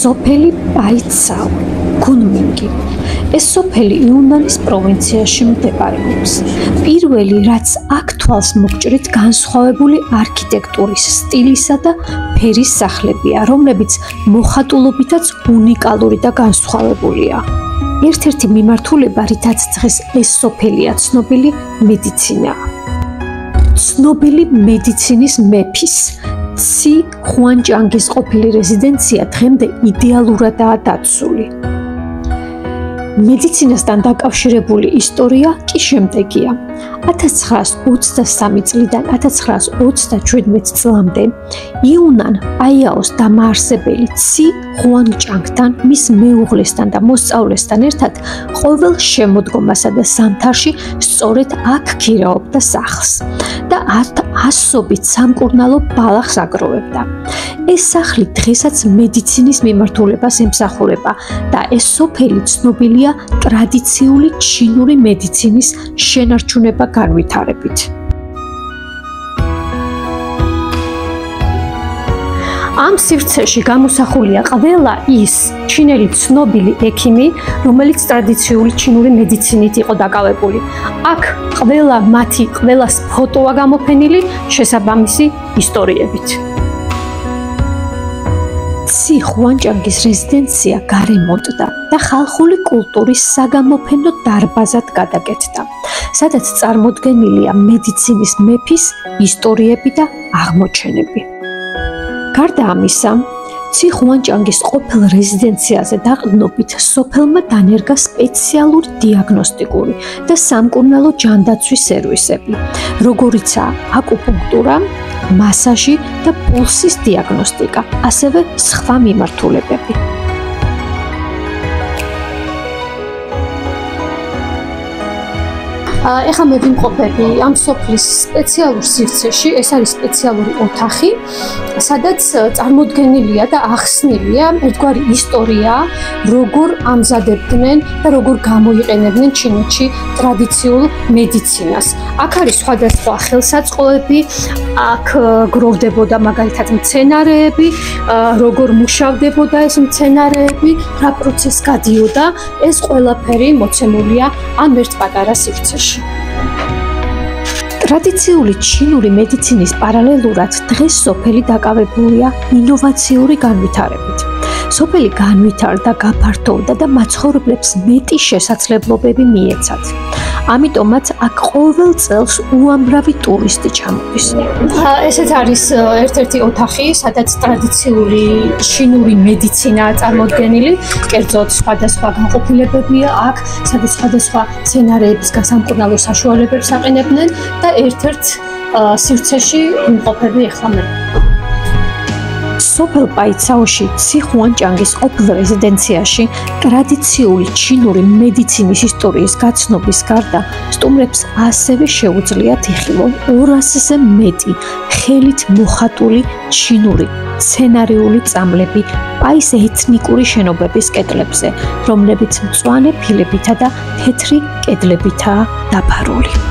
სოფელი პაიცაო, გუნმინგი. ეს სოფელი იუნანის პროვინციაში მდებარეობს. პირველი, რაც აქ თვალს მოგჭრით, განსხვავებული არქიტექტურის, სტილისა და ფერის სახლებია, რომლებიც მოხატულობითაც უნიკალური და განსხვავებულია. ერთ-ერთი მიმართულება, რითაც დღეს ეს სოფელია ცნობილი, მედიცინაა. ცნობილი მედიცინის მეფის ცი ხუანჭანგის ყოფილი რეზიდენცია დღემდე იდეალურადაა დაცული. მედიცინასთან დაკავშირებული ისტორია კი შემდეგია. 1923 წლიდან 1927 წლამდე იუნან პაიაოს დამაარსებელი ცი ხუანჭანგთან, მის მეუღლესთან და მოსწავლესთან ერთად ყოველ შემოდგომასა და ზამთარში სწორედ აქ ქირაობდა სახლს და ასობით სამკურნალო ბალახს აგროვებდა. ეს სახლი დღესაც მედიცინის მიმართულებას ემსახურება და ეს სოფელი ცნობილია ტრადიციული ჩინური მედიცინის შენარჩუნება განვითარებით. ამ სივრცეში გამოსახულია ყველა ის ჩინელი ცნობილი ექიმი, რომელიც ტრადიციული ჩინური მედიცინით იყო დაკავებული. აქ ყველას ფოტოა გამოფენილი შესაბამისი ისტორიებით. ცი ხუანჭანგის რეზიდენცია გარემონტდა და ხალხური კულტურის საგამოფენო დარბაზად გადაკეთდა, სადაც წარმოდგენილია მედიცინის მეფის ისტორიები და აღმოჩენები. გარდა ამისა, ცი ხუანჭანგის ყოფილ რეზიდენციაზე დაყრდნობით სოფელმა დანერგა სპეციალური დიაგნოსტიკური და სამკურნალო ჯანდაცვის სერვისები, როგორიცაა აკუპუნქტურა, მასაჟი და პულსის დიაგნოსტიკა, ასევე სხვა მიმართულებები. ეხლა მე ვიმყოფები ამ სოფლის სპეციალურ სივრცეში, ეს არის სპეციალური ოთახი, სადაც წარმოდგენილია და ახსნილია ერთგვარი ისტორია, როგორ ამზადებდნენ და როგორ გამოიყენებდნენ ჩინეთში ტრადიციულ მედიცინას. აქ არის სხვადასხვა ხელსაწყოები, აქ გროვდებოდა მაგალითად მცენარეები, როგორ მუშავდებოდა ეს მცენარეები, რა პროცესი გადიოდა, ეს ყველაფერი მოცემულია ამ ერთ პატარა სივრცეში. ტრადიციული ჩინური მედიცინის პარალელურად დღეს სოფელი დაკავებულია ინოვაციური განვითარებით. სოფელი განვითარდა, გაფართოვდა და მაცხოვრებლებს მეტი შესაძლებლობები მიეცათ. ამიტომაც აქ ყოველ წელს უამრავი ტურისტი ჩამოდის. ესეც არის ერთ-ერთი ოთახი, სადაც ტრადიციული ჩინური მედიცინაა წარმოდგენილი, კერძოდ სხვადასხვა განყოფილებებია აქ, სადაც სხვადასხვა მცენარეების სამკურნალო საშუალებებს აყენებდნენ და ერთ-ერთ სივრცეში ვიმყოფები ახლა მე. სოფელ პაიცაოში ცი ხუანჭანგის ყოფილ რეზიდენციაში ტრადიციული ჩინური მედიცინის ისტორიის გაცნობის გარდა სტუმრებს ასევე შეუძლიათ იხილონ 200-ზე მეტი ხელით მოხატული ჩინური სცენარიული წამლები პაის ეთნიკური შენობების კედლებზე, რომლებიც მწვანე ფილებითა და თეთრი კედლებითაა დაფარული.